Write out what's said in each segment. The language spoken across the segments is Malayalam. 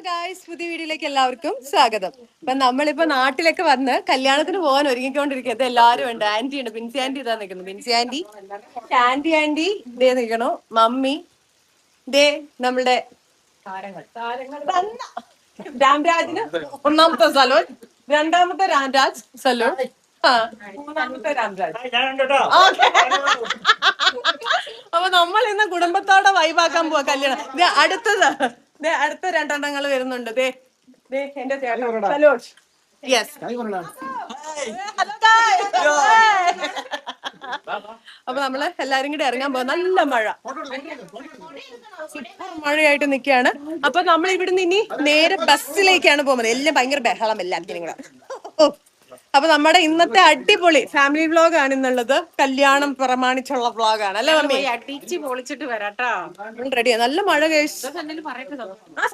ഗായ്സ്, പുതിയ വീഡിയോയിലേക്ക് എല്ലാവർക്കും സ്വാഗതം. അപ്പൊ നമ്മളിപ്പോ നാട്ടിലൊക്കെ വന്ന് കല്യാണത്തിന് പോകാൻ ഒരുങ്ങിക്കൊണ്ടിരിക്കുന്നത് എല്ലാരും ഉണ്ട്. ആന്റി ഉണ്ട്, ബിൻസി ആന്റി ഇതാ നിൽക്കുന്നു. ബിൻസി ആന്റി, ആന്റി ദേ നിൽക്കണു. മമ്മി ദേ നമ്മളുടെ രാംരാജിന് ഒന്നാമത്തെ സലൂൺ, രണ്ടാമത്തെ രാംരാജ് സലൂൺ, മൂന്നാമത്തെ രാംരാജ്. അപ്പൊ നമ്മൾ ഇന്ന് കുടുംബത്തോടെ വൈബാക്കാൻ പോവാ കല്യാണം. അടുത്ത രണ്ടെണ്ണങ്ങൾ വരുന്നുണ്ട്. ദേ ദേ എന്റെ ചേട്ടൻ സലോഷ്. യെസ്, അപ്പൊ നമ്മള് എല്ലാരും കൂടി ഇറങ്ങാൻ പോകും. നല്ല മഴ, സൂപ്പർ മഴയായിട്ട് നിൽക്കുകയാണ്. അപ്പൊ നമ്മൾ ഇവിടുന്ന് ഇനി നേരെ ബസ്സിലേക്കാണ് പോകുന്നത്. എല്ലാം ഭയങ്കര ബഹളം, എല്ലാത്തിനും കൂടെ. അപ്പൊ നമ്മുടെ ഇന്നത്തെ അടിപൊളി ഫാമിലി വ്ലോഗ് ആണ് ഇന്നുള്ളത്. കല്യാണം പ്രമാണിച്ചുള്ള വ്ലോഗാണ് അല്ലേ മമ്മി? അടിച്ച് പൊളിച്ചിട്ട് വരാട്ടോ. റെഡിയാ. നല്ല മഴ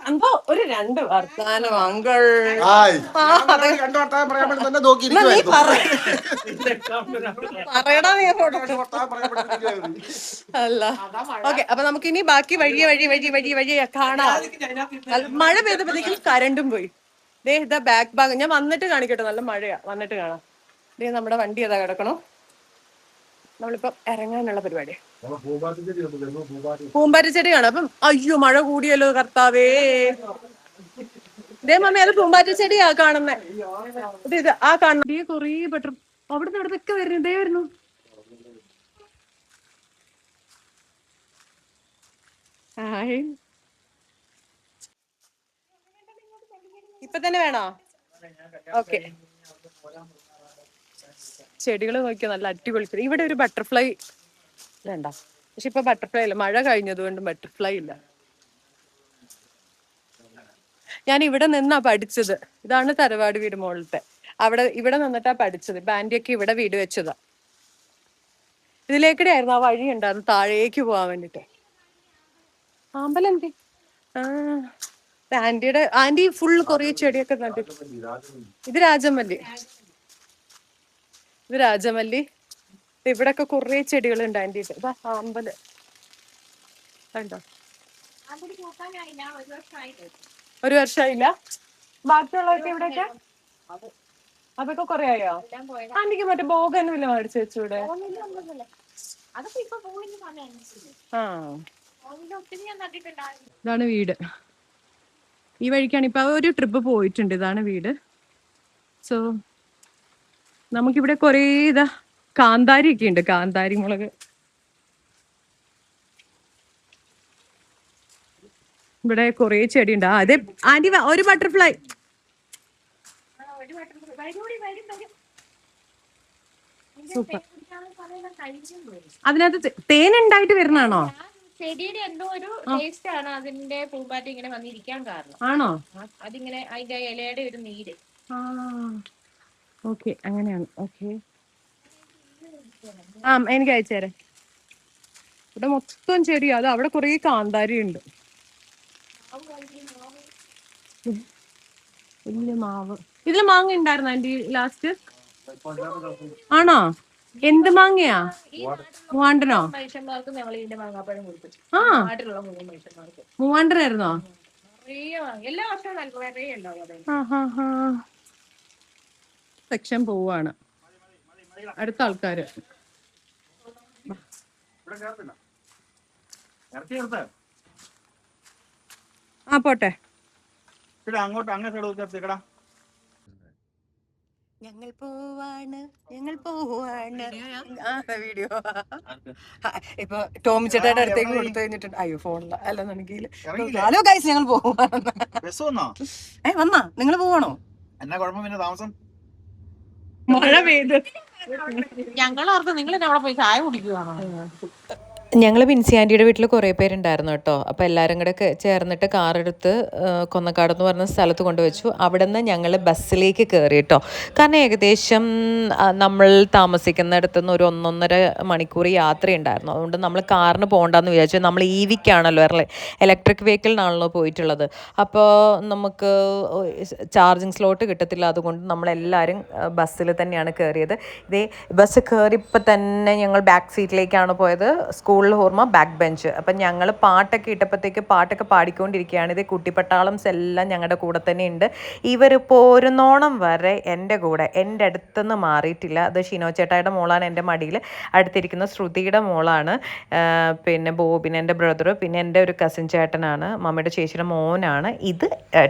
സംഭവം. ഒരു രണ്ട് വർത്താനം അങ്കിൾ. അല്ല, ഓക്കെ. അപ്പൊ നമുക്ക് ഇനി ബാക്കി വഴിയെ കാണാം. മഴ പെയ്തപ്പോഴത്തേക്കും കരണ്ടും പോയി. ദേ ഇതാ ബാക്ക് ഭാഗം ഞാൻ വന്നിട്ട് കാണിക്കട്ടെ. നല്ല മഴയാ, വന്നിട്ട് കാണാം. ദേ നമ്മുടെ വണ്ടി ഏതാ കിടക്കണോ. നമ്മളിപ്പം ഇറങ്ങാനുള്ള പരിപാടി. പൂമ്പാറ്റച്ചെടിയാണ്. അപ്പം അയ്യോ മഴ കൂടിയല്ലോ കർത്താവേ. ദേ മമ്മി, അത് പൂമ്പാറ്റച്ചെടിയാ കാണുന്നേ. ഇത് ആ കാണുന്ന കൊറേ ബട്ടർ അവിടുന്ന് അവിടത്തൊക്കെ വരുന്നു. ദേ വരുന്നു. ഇപ്പൊ തന്നെ വേണോ? ഓക്കെ. ചെടികൾ നോക്കിയാൽ നല്ല അടിപൊളി. ഇവിടെ ഒരു ബട്ടർഫ്ലൈ വേണ്ട, പക്ഷെ ഇപ്പൊ ബട്ടർഫ്ലൈ ഇല്ല. മഴ കഴിഞ്ഞതുകൊണ്ട് ബട്ടർഫ്ലൈ ഇല്ല. ഞാൻ ഇവിടെ നിന്നാ പഠിച്ചത്. ഇതാണ് തറവാട് വീട് മുകളിലത്തെ. ഇവിടെ നിന്നിട്ടാ പഠിച്ചത്. ബാൻഡിയൊക്കെ ഇവിടെ വീട് വെച്ചതാ. ഇതിലേക്കൂടെ ആയിരുന്നു ആ വഴി ഉണ്ടായിരുന്നു താഴേക്ക് പോവാൻ വേണ്ടിട്ട്. അമ്പലം എന്തി ആന്റി ഫുൾ കൊറേ ചെടിയൊക്കെ നട്ടു. ഇത് രാജമല്ലി. ഇവിടൊക്കെ കൊറേ ചെടികളുണ്ട് ആന്റി. ഇതാ അമ്പലം കണ്ടോ? ഒരു വർഷമായില്ല. ബാക്കിയുള്ളതൊക്കെ ഇവിടെയൊക്കെ അതൊക്കെ കൊറേ ആയോ? ആന്റിക്ക് മറ്റേ ബോഗൻവില്ല മേടിച്ചു വെച്ചൂടെ? ആ, ഇതാണ് വീട്. ഈ വഴിക്കാണ് ഇപ്പൊ ഒരു ട്രിപ്പ് പോയിട്ടുണ്ട്. ഇതാണ് വീട്. സോ നമുക്കിവിടെ കൊറേ കാന്താരി ഒക്കെ ഉണ്ട്. കാന്താരി മുളക്. ഇവിടെ കൊറേ ചെടി ഉണ്ട്. അതെ ആന്റി, ഒരു ബട്ടർഫ്ലൈ. സൂപ്പർ. അതിനകത്ത് തേൻ ഉണ്ടായിട്ട് വരുന്നാണോ? ചെടിയുടെ എന്തോ ഒരു ടേസ്റ്റ് ആണ് അതിന്റെ പൂമ്പാറ്റ ഇങ്ങനെ വന്നിരിക്കാൻ കാരണം. ആണോ? അതിങ്ങനെ അതിന്റെ ഇലയുടെ ഒരു നീര്. ഓക്കെ, അങ്ങനെയാണ്. ഓക്കെ, ആ എനിക്ക് അയച്ചേരെ. ഇവിടെ മൊത്തം ചെടിയാ. അത് അവിടെ കൊറേ കാന്താരി ഉണ്ട്. വലിയ മാവ്. ഇതില് മാങ്ങ ഉണ്ടായിരുന്നു ആന്റി ലാസ്റ്റ്? ആണോ? എന്ത് മാങ്ങയാ? മൂവാണ്ടനോ? മനുഷ്യന്മാർക്ക് ഞങ്ങൾ ഇതിന്റെ മാങ്ങാപ്പഴം കൊടുത്തു. നാട്ടിലുള്ള മനുഷ്യന്മാർക്ക്. മൂവാണ്ടനായിരുന്നോ? എല്ലാ വർഷവും നിറയെ ഉണ്ടാവും. സെക്ഷൻ പോവാണ്. അടുത്ത ആൾക്കാര്. ആ പോട്ടെ. ഞങ്ങൾ പോവാണ് വീഡിയോ. ഇപ്പൊ ടോമി ചേട്ടയുടെ അടുത്തേക്ക് കൊടുത്തു കഴിഞ്ഞിട്ടുണ്ട്. അയ്യോ ഫോണില്ല. അല്ലെന്നുണ്ടെങ്കിൽ ഹലോ ഗൈസ്, ഞങ്ങൾ പോവാണ്. വന്നാ നിങ്ങൾ പോവാണോ? എന്നാ കുഴപ്പം? പിന്നെ താമസം മഴ പെയ്ത് ഞങ്ങളോർത്ത് നിങ്ങൾ അവിടെ പോയി ചായ കുടിക്കുവാണോ? ഞങ്ങൾ ബിൻസി ആൻറ്റിയുടെ വീട്ടിൽ കുറേ പേരുണ്ടായിരുന്നു കേട്ടോ. അപ്പോൾ എല്ലാവരും കൂടെ ചേർന്നിട്ട് കാറെടുത്ത് കൊന്നക്കാട് എന്ന് പറഞ്ഞ സ്ഥലത്ത് കൊണ്ടുവച്ചു. അവിടെ നിന്ന് ഞങ്ങൾ ബസ്സിലേക്ക് കയറി കേട്ടോ. കാരണം ഏകദേശം നമ്മൾ താമസിക്കുന്നിടത്തു നിന്ന് ഒരു 1.5 മണിക്കൂർ യാത്രയുണ്ടായിരുന്നു. അതുകൊണ്ട് നമ്മൾ കാറിന് പോകണ്ടെന്ന് വിചാരിച്ചു. നമ്മൾ EVക്കാണല്ലോ, ഇലക്ട്രിക് വെഹിക്കിളിനാണല്ലോ പോയിട്ടുള്ളത്. അപ്പോൾ നമുക്ക് ചാർജിങ് സ്ലോട്ട് കിട്ടത്തില്ല. അതുകൊണ്ട് നമ്മളെല്ലാവരും ബസ്സിൽ തന്നെയാണ് കയറിയത്. ഇതേ ബസ് കയറിയപ്പോൾ തന്നെ ഞങ്ങൾ ബാക്ക് സീറ്റിലേക്കാണ് പോയത്. സ്കൂൾ സ്കൂളിൽ ഓർമ്മ ബാക്ക് ബെഞ്ച്. അപ്പം ഞങ്ങൾ പാട്ടൊക്കെ ഇട്ടപ്പോഴത്തേക്ക് പാട്ടൊക്കെ പാടിക്കൊണ്ടിരിക്കുകയാണ്. ഇത് കുട്ടിപ്പട്ടാളംസ് എല്ലാം ഞങ്ങളുടെ കൂടെ തന്നെ ഉണ്ട്. ഇവർ പോരുന്നോണം വരെ എൻ്റെ കൂടെ, എൻ്റെ അടുത്തുനിന്ന് മാറിയിട്ടില്ല. അത് ഷിനോ ചേട്ടായുടെ മോളാണ് എൻ്റെ മടിയിൽ, അടുത്തിരിക്കുന്ന ശ്രുതിയുടെ മോളാണ്, പിന്നെ ബോബിൻ എൻ്റെ ബ്രദർ, പിന്നെ എൻ്റെ ഒരു കസിൻ ചേട്ടനാണ്, മമ്മിയുടെ ചേച്ചിയുടെ മോനാണ്. ഇത്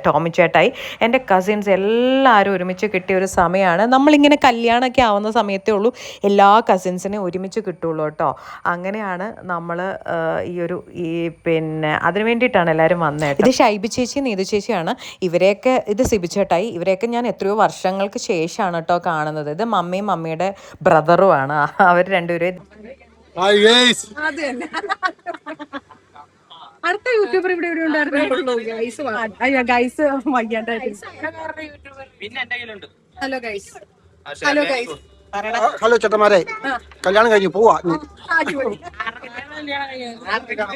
ടോമി ചേട്ടായി. എൻ്റെ കസിൻസ് എല്ലാവരും ഒരുമിച്ച് കിട്ടിയ ഒരു സമയമാണ്. നമ്മളിങ്ങനെ കല്യാണമൊക്കെ ആവുന്ന സമയത്തേ ഉള്ളൂ എല്ലാ കസിൻസിനെയും ഒരുമിച്ച് കിട്ടുള്ളൂ കേട്ടോ. അങ്ങനെയാണ് നമ്മൾ പിന്നെ അതിന് വേണ്ടിയിട്ടാണ് എല്ലാവരും വന്നത്. ഇത് ഷൈബി ചേച്ചി, നീതു ചേച്ചിയാണ്. ഇവരെയൊക്കെ, ഇത് സിബി ചേട്ടായി, ഇവരെയൊക്കെ ഞാൻ എത്രയോ വർഷങ്ങൾക്ക് ശേഷമാണ് കേട്ടോ കാണുന്നത്. ഇത് മമ്മിയും മമ്മിയുടെ ബ്രദറുമാണ്. അവർ രണ്ടുപേരും. അടുത്ത യൂട്യൂബർ ഇവിടെ ഉണ്ടായിരുന്നു. Hello guys. Hello guys. Hello ചേട്ടന്മാരെ, കല്യാണം കഴിഞ്ഞു പോവാ.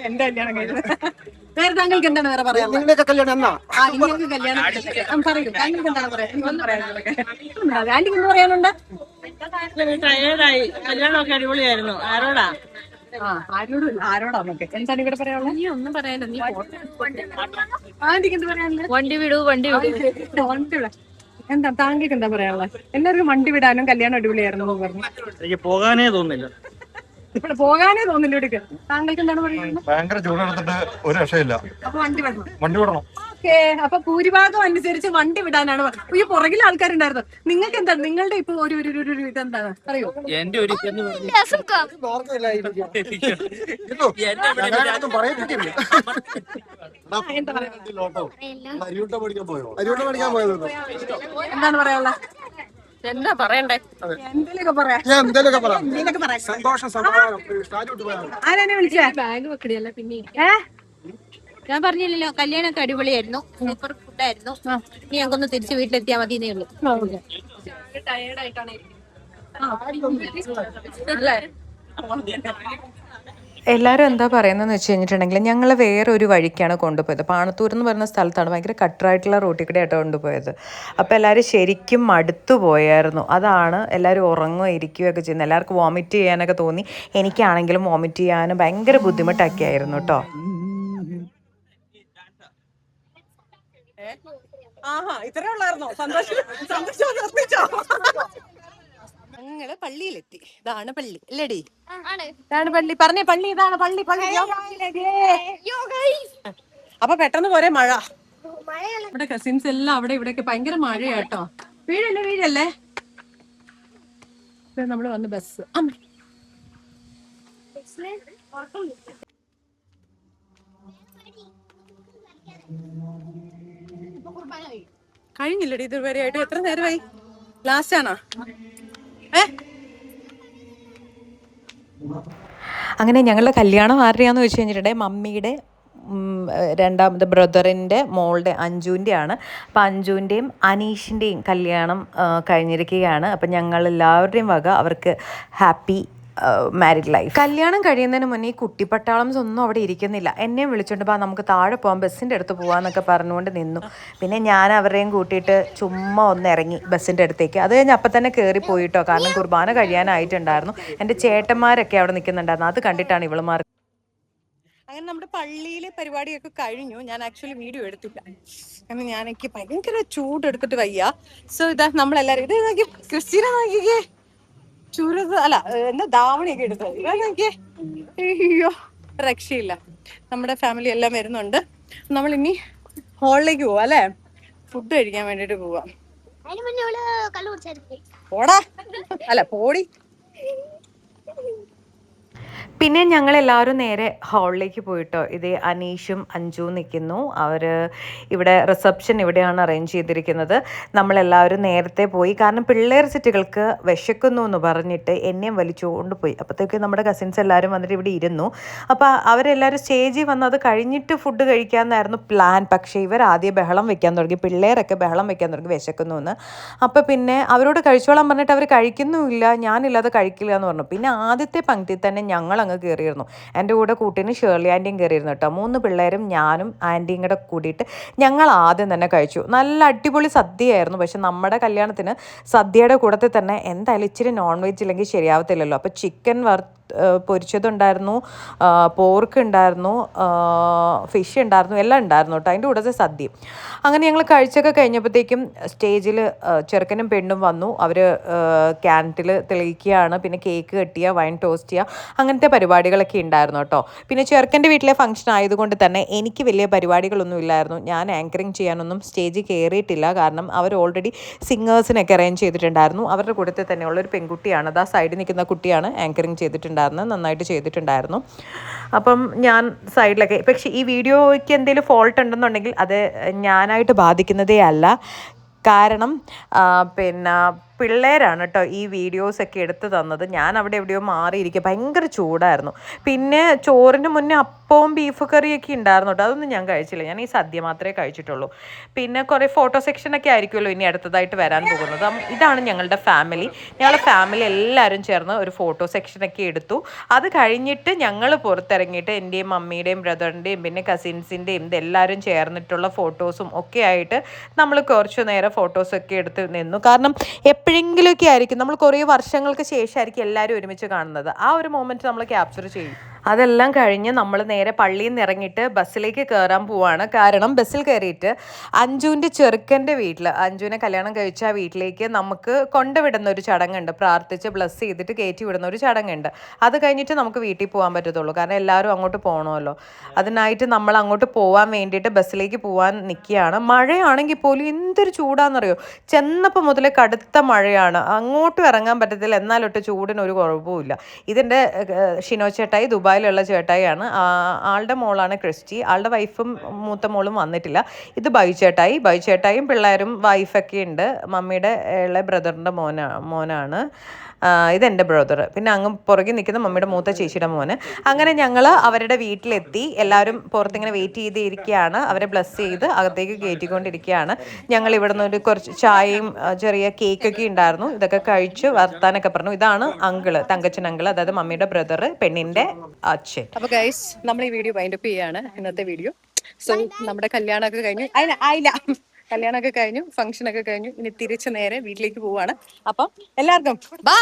എന്റെ കല്യാണം കഴിഞ്ഞു. വേറെ താങ്കൾക്ക് എന്താണ് വേറെ പറയാം? നിങ്ങളുടെയൊക്കെ കല്യാണം എന്നാ? നിങ്ങൾക്ക് കല്യാണം പറയൂ. താങ്കൾക്ക് എന്താണ് പറയാനുള്ളത്? ആന്റിക്ക് എന്ത് പറയാനുണ്ട്? കല്യാണമൊക്കെ അടിപൊളിയായിരുന്നു. ആരോടാ? ആരോടാ നമുക്ക് എന്താണ് ഇവിടെ പറയാനുള്ളത്? നീ ഒന്നും പറയാനില്ല. നീ ആന്റിക്ക് എന്ത് പറയാനുള്ളത്? വണ്ടി വിടൂ, വണ്ടി വിടൂ. എന്താ താങ്കൾക്ക് എന്താ പറയാനുള്ളത്? എല്ലാവർക്കും വണ്ടി വിടാനും കല്യാണം അടിപൊളിയായിരുന്നു എന്ന് പറഞ്ഞു. എനിക്ക് പോകാനേ തോന്നില്ല. ഇവിടെ പോകാനേ തോന്നില്ല. ഇവിടേക്ക് താങ്കൾക്ക് എന്താണ് പറയുന്നത്? ഭയങ്കര ചൂടെടുത്തിട്ട് ഒരു രക്ഷയില്ല. അപ്പൊ വണ്ടി വിടണം. വണ്ടി വിടണം. ഓക്കെ, അപ്പൊ ഭൂരിഭാഗം അനുസരിച്ച് വണ്ടി വിടാനാണ്. ഈ പുറകിൽ ആൾക്കാരുണ്ടായിരുന്നു. നിങ്ങൾക്ക് എന്താണ്, നിങ്ങളുടെ ഇപ്പൊ ഒരു ഇതെന്താണ് അറിയോ? എന്റെ ഒരു എന്താണ് പറയാനുള്ളത്? എന്താ പറയണ്ടേ? എന്തെങ്കിലുമൊക്കെ പറയാം. സന്തോഷം. ആരെന്നെ വിളിച്ചേ? ബാഗ് വെക്കടിയല്ല. പിന്നെ ഞാൻ പറഞ്ഞില്ലല്ലോ, കല്യാണമൊക്കെ അടിപൊളിയായിരുന്നു, സൂപ്പർ ഫുഡായിരുന്നു. ഇനി ഞങ്ങൾക്കൊന്ന് തിരിച്ച് വീട്ടിലെത്തിയാൽ മതി എന്നേ ഉള്ളൂ. എല്ലാവരും എന്താ പറയുന്നതെന്ന് വെച്ച് കഴിഞ്ഞിട്ടുണ്ടെങ്കിൽ ഞങ്ങൾ വേറെ ഒരു വഴിക്കാണ് കൊണ്ടുപോയത്. പാണത്തൂർ എന്ന് പറയുന്ന സ്ഥലത്താണ്, ഭയങ്കര കട്ടറായിട്ടുള്ള റോട്ടിൽ കൂടെ ആയിട്ടോ കൊണ്ടുപോയത്. അപ്പോൾ എല്ലാവരും ശരിക്കും മടുത്തു പോയായിരുന്നു. അതാണ് എല്ലാവരും ഉറങ്ങുകയോ ഇരിക്കുകയൊക്കെ ചെയ്യുന്നത്. എല്ലാവർക്കും വോമിറ്റ് ചെയ്യാനൊക്കെ തോന്നി. എനിക്കാണെങ്കിലും വോമിറ്റ് ചെയ്യാനും ഭയങ്കര ബുദ്ധിമുട്ടൊക്കെ ആയിരുന്നു കേട്ടോ. ഇത്രേ ഉള്ളായിരുന്നോ? സന്തോഷം. ഞങ്ങള് പള്ളിയിലെത്തി. ഇതാണ് പള്ളി അല്ലേടി? ഇതാണ് പള്ളി. പറഞ്ഞേ, പള്ളി ഇതാണ്. പള്ളി. അപ്പൊ പെട്ടെന്ന് പോരെ മഴ. ഇവിടെ കസിൻസ് എല്ലാം അവിടെ ഇവിടെയൊക്കെ ഭയങ്കര മഴയാട്ടോ. വീഴല്ലേ. നമ്മള് വന്ന് ബസ് കഴിഞ്ഞില്ലടി ഇതുവരെ ആയിട്ട്. എത്ര നേരമായി? ലാസ്റ്റ് ആണോ? അങ്ങനെ ഞങ്ങളുടെ കല്യാണം ആരുടെയാന്ന് വെച്ച് കഴിഞ്ഞിട്ടുണ്ടെങ്കിൽ മമ്മിയുടെ രണ്ടാമത്തെ ബ്രദറിൻ്റെ മോളുടെ അഞ്ജുവിൻ്റെ ആണ്. അപ്പം അഞ്ജുവിൻ്റെയും അനീഷിൻ്റെയും കല്യാണം കഴിഞ്ഞിരിക്കുകയാണ്. അപ്പം ഞങ്ങളെല്ലാവരുടെയും വക അവർക്ക് ഹാപ്പി മാരിഡ് ലൈഫ്. കല്യാണം കഴിയുന്നതിന് മുന്നേ ഈ കുട്ടിപ്പട്ടാളംസ് ഒന്നും അവിടെ ഇരിക്കുന്നില്ല. എന്നെയും വിളിച്ചോണ്ട് നമുക്ക് താഴെ പോകാം, ബസ്സിൻ്റെ അടുത്ത് പോകാമെന്നൊക്കെ പറഞ്ഞുകൊണ്ട് നിന്നു. പിന്നെ ഞാൻ അവരെയും കൂട്ടിയിട്ട് ചുമ്മാ ഒന്ന് ഇറങ്ങി ബസ്സിൻ്റെ അടുത്തേക്ക്. അത് കഴിഞ്ഞ് അപ്പം തന്നെ കയറി പോയിട്ടോ, കാരണം കുർബാന കഴിയാനായിട്ടുണ്ടായിരുന്നു. എൻ്റെ ചേട്ടന്മാരൊക്കെ അവിടെ നിൽക്കുന്നുണ്ടായിരുന്നു. അത് കണ്ടിട്ടാണ് ഇവളുമാർ. അങ്ങനെ നമ്മുടെ പള്ളിയിലെ പരിപാടിയൊക്കെ കഴിഞ്ഞു. ഞാൻ ആക്ച്വലി വീഡിയോ എടുത്തില്ല, കാരണം എനിക്ക് ഭയങ്കര ചൂടെടുത്തിട്ട് വയ്യ. സോ ഇതാ നമ്മളെല്ലാരും ഇത് നോക്കി, ക്രിസ്റ്റീന നോക്കിക്കേ, ചൂരത് അല്ല എന്താ ധാവണിയൊക്കെ എടുത്തത്. ഇതാ നോക്കിയേ, അയ്യോ രക്ഷയില്ല. നമ്മുടെ ഫാമിലി എല്ലാം വരുന്നുണ്ട്. നമ്മൾ ഇനി ഹോളിലേക്ക് പോവാ അല്ലേ, ഫുഡ് കഴിക്കാൻ വേണ്ടിട്ട് പോവാം. പോടാ അല്ല പോടി. പിന്നെ ഞങ്ങളെല്ലാവരും നേരെ ഹാളിലേക്ക് പോയിട്ടോ. ഇത് അനീഷും അഞ്ജുവും നിൽക്കുന്നു. അവർ ഇവിടെ റിസപ്ഷൻ ഇവിടെയാണ് അറേഞ്ച് ചെയ്തിരിക്കുന്നത്. നമ്മളെല്ലാവരും നേരത്തെ പോയി, കാരണം പിള്ളേർ സെറ്റുകൾക്ക് വിശക്കുന്നു എന്ന് പറഞ്ഞിട്ട് എന്നെയും വലിച്ചുകൊണ്ട് പോയി. അപ്പോഴത്തേക്ക് നമ്മുടെ കസിൻസ് എല്ലാവരും വന്നിട്ട് ഇവിടെ ഇരുന്നു. അപ്പോൾ അവരെല്ലാവരും സ്റ്റേജിൽ വന്ന് അത് കഴിഞ്ഞിട്ട് ഫുഡ് കഴിക്കാമെന്നായിരുന്നു പ്ലാൻ. പക്ഷേ ഇവർ ആദ്യം ബഹളം വെക്കാൻ തുടങ്ങി, പിള്ളേരൊക്കെ ബഹളം വെക്കാൻ തുടങ്ങി വിശക്കുന്നു എന്ന്. അപ്പോൾ പിന്നെ അവരോട് കഴിച്ചോളാൻ പറഞ്ഞിട്ട് അവർ കഴിക്കുന്നുമില്ല, ഞാനില്ലാതെ കഴിക്കില്ല എന്ന് പറഞ്ഞു. പിന്നെ ആദ്യത്തെ പങ്ക്തിയിൽ തന്നെ ഞങ്ങളങ്ങ് കയറിയിരുന്നു. എൻ്റെ കൂടെ കൂട്ടിന് ഷേർലി ആൻറ്റിയും കയറിയിരുന്നു കേട്ടോ. 3 പിള്ളേരും ഞാനും ആൻറ്റിയും കൂടെ കൂടിയിട്ട് ഞങ്ങൾ ആദ്യം തന്നെ കഴിച്ചു. നല്ല അടിപൊളി സദ്യയായിരുന്നു. പക്ഷെ നമ്മുടെ കല്യാണത്തിന് സദ്യയുടെ കൂടത്തിൽ തന്നെ എന്തായാലും ഇച്ചിരി നോൺ വെജ് ഇല്ലെങ്കിൽ ശരിയാവത്തില്ലല്ലോ. അപ്പോൾ ചിക്കൻ പൊരിച്ചതുണ്ടായിരുന്നു, പോർക്ക് ഉണ്ടായിരുന്നു, ഫിഷ് ഉണ്ടായിരുന്നു, എല്ലാം ഉണ്ടായിരുന്നു കേട്ടോ. അതിൻ്റെ കൂടെ സദ്യയും. അങ്ങനെ ഞങ്ങൾ കഴിച്ചൊക്കെ കഴിഞ്ഞപ്പോഴത്തേക്കും സ്റ്റേജിൽ ചെറുക്കനും പെണ്ണും വന്നു. അവർ ക്യാൻഡിൽ തെളിയിക്കുകയാണ്, പിന്നെ കേക്ക് കെട്ടിയ, വൈൻ ടോസ്റ്റ് ചെയ്യുക, അങ്ങനത്തെ പരിപാടികളൊക്കെ ഉണ്ടായിരുന്നു കേട്ടോ. പിന്നെ ചെറുക്കൻ്റെ വീട്ടിലെ ഫംഗ്ഷൻ ആയതുകൊണ്ട് തന്നെ എനിക്ക് വലിയ പരിപാടികളൊന്നും ഇല്ലായിരുന്നു. ഞാൻ ആങ്കറിങ് ചെയ്യാനൊന്നും സ്റ്റേജിൽ കയറിയിട്ടില്ല. കാരണം അവർ ഓൾറെഡി സിംഗേഴ്സിനൊക്കെ അറേഞ്ച് ചെയ്തിട്ടുണ്ടായിരുന്നു. അവരുടെ കൂട്ടത്തിൽ തന്നെയുള്ളൊരു പെൺകുട്ടിയാണ്, അത് ആ സൈഡിൽ നിൽക്കുന്ന കുട്ടിയാണ് ആങ്കറിങ് ചെയ്തിട്ടുണ്ടായിരുന്നത്, നന്നായിട്ട് ചെയ്തിട്ടുണ്ടായിരുന്നു. അപ്പം ഞാൻ സൈഡിലൊക്കെ, പക്ഷേ ഈ വീഡിയോയ്ക്ക് എന്തെങ്കിലും ഫോൾട്ട് ഉണ്ടെന്നുണ്ടെങ്കിൽ അത് ഞാനായിട്ട് ബാധിക്കുന്നതേ അല്ല. കാരണം പിന്നെ പിള്ളേരാണ് കേട്ടോ ഈ വീഡിയോസൊക്കെ എടുത്ത് തന്നത്. ഞാൻ അവിടെ എവിടെയോ മാറിയിരിക്കുക, ഭയങ്കര ചൂടായിരുന്നു. പിന്നെ ചോറിന് മുന്നേ അപ്പവും ബീഫ് കറിയൊക്കെ ഉണ്ടായിരുന്നു കേട്ടോ, അതൊന്നും ഞാൻ കഴിച്ചില്ല. ഞാൻ ഈ സദ്യ മാത്രമേ കഴിച്ചിട്ടുള്ളൂ. പിന്നെ കുറേ ഫോട്ടോ സെക്ഷനൊക്കെ ആയിരിക്കുമല്ലോ ഇനി അടുത്തതായിട്ട് വരാൻ പോകുന്നത്. ഇതാണ് ഞങ്ങളുടെ ഫാമിലി. ഞങ്ങളുടെ ഫാമിലി എല്ലാവരും ചേർന്ന് ഒരു ഫോട്ടോ സെക്ഷനൊക്കെ എടുത്തു. അത് കഴിഞ്ഞിട്ട് ഞങ്ങൾ പുറത്തിറങ്ങിയിട്ട് എൻ്റെയും മമ്മിയുടെയും ബ്രദറിൻ്റെയും പിന്നെ കസിൻസിൻ്റെയും ഇതെല്ലാവരും ചേർന്നിട്ടുള്ള ഫോട്ടോസും ഒക്കെ ആയിട്ട് നമ്മൾ കുറച്ച് നേരം ഫോട്ടോസൊക്കെ എടുത്ത് നിന്നു. കാരണം എപ്പോഴെങ്കിലുമൊക്കെ ആയിരിക്കും, നമ്മൾ കുറേ വർഷങ്ങൾക്ക് ശേഷമായിരിക്കും എല്ലാവരും ഒരുമിച്ച് കാണുന്നത്. ആ ഒരു മൊമെൻറ്റ് നമ്മൾ ക്യാപ്ചർ ചെയ്യും. അതെല്ലാം കഴിഞ്ഞ് നമ്മൾ നേരെ പള്ളിയിൽ നിന്ന് ഇറങ്ങിയിട്ട് ബസ്സിലേക്ക് കയറാൻ പോവാണ്. കാരണം ബസ്സിൽ കയറിയിട്ട് അഞ്ജുവിൻ്റെ ചെറുക്കൻ്റെ വീട്ടിൽ, അഞ്ജുവിനെ കല്യാണം കഴിച്ച ആ വീട്ടിലേക്ക് നമുക്ക് കൊണ്ടുവിടുന്ന ഒരു ചടങ്ങുണ്ട്. പ്രാർത്ഥിച്ച് ബ്ലസ് ചെയ്തിട്ട് കയറ്റി വിടുന്ന ഒരു ചടങ്ങുണ്ട്. അത് കഴിഞ്ഞിട്ട് നമുക്ക് വീട്ടിൽ പോകാൻ പറ്റത്തുള്ളൂ. കാരണം എല്ലാവരും അങ്ങോട്ട് പോകണമല്ലോ. അതിനായിട്ട് നമ്മൾ അങ്ങോട്ട് പോകാൻ വേണ്ടിയിട്ട് ബസ്സിലേക്ക് പോകാൻ നിൽക്കുകയാണ്. മഴയാണെങ്കിൽ പോലും എന്തൊരു ചൂടാണെന്നറിയോ. ചെന്നപ്പോൾ മുതലേ കടുത്ത മഴയാണ്, അങ്ങോട്ടും ഇറങ്ങാൻ പറ്റത്തില്ല. എന്നാലൊട്ട് ചൂടിനൊരു കുഴപ്പമില്ല. ഇതിൻ്റെ ഷിനോ ചേട്ടായി ദുബായിലുള്ള ചേട്ടായിയാണ്. ആളുടെ മോളാണ് ക്രിസ്റ്റി. ആളുടെ വൈഫും മൂത്ത മോളും വന്നിട്ടില്ല. ഇത് ബൈചേട്ടായും പിള്ളേരും വൈഫൊക്കെ ഉണ്ട്. മമ്മിയുടെ ഇളയ ബ്രദറിൻ്റെ മോനാണ്. ഇതെൻ്റെ ബ്രദർ. പിന്നെ അങ്ങ് പുറകെ നിൽക്കുന്ന മമ്മിയുടെ മൂത്ത ചേച്ചിയുടെ മോന്. അങ്ങനെ ഞങ്ങൾ അവരുടെ വീട്ടിലെത്തി. എല്ലാവരും പുറത്തിങ്ങനെ വെയിറ്റ് ചെയ്തിരിക്കുകയാണ്. അവരെ ബ്ലസ് ചെയ്ത് അകത്തേക്ക് കയറ്റിക്കൊണ്ടിരിക്കുകയാണ്. ഞങ്ങൾ ഇവിടെ നിന്ന് ഒരു കുറച്ച് ചായയും ചെറിയ കേക്കൊക്കെ ഉണ്ടായിരുന്നു. ഇതൊക്കെ കഴിച്ച് വർത്താനൊക്കെ പറഞ്ഞു. ഇതാണ് അങ്കിള്, തങ്കച്ചൻ അങ്കിള്, അതായത് മമ്മിയുടെ ബ്രദർ, പെണ്ണിൻ്റെ അച്ഛൻ. അപ്പോൾ ഗൈസ്, നമ്മൾ ഈ വീഡിയോ വൈൻഡപ്പ് ചെയ്യാണ്, ഇന്നത്തെ വീഡിയോ. സോ നമ്മുടെ കല്യാണമൊക്കെ കഴിഞ്ഞു, കല്യാണമൊക്കെ കഴിഞ്ഞു, ഫംഗ്ഷനൊക്കെ കഴിഞ്ഞു. ഇനി തിരിച്ച് നേരെ വീട്ടിലേക്ക് പോവാണ്. അപ്പം എല്ലാവർക്കും ബൈ.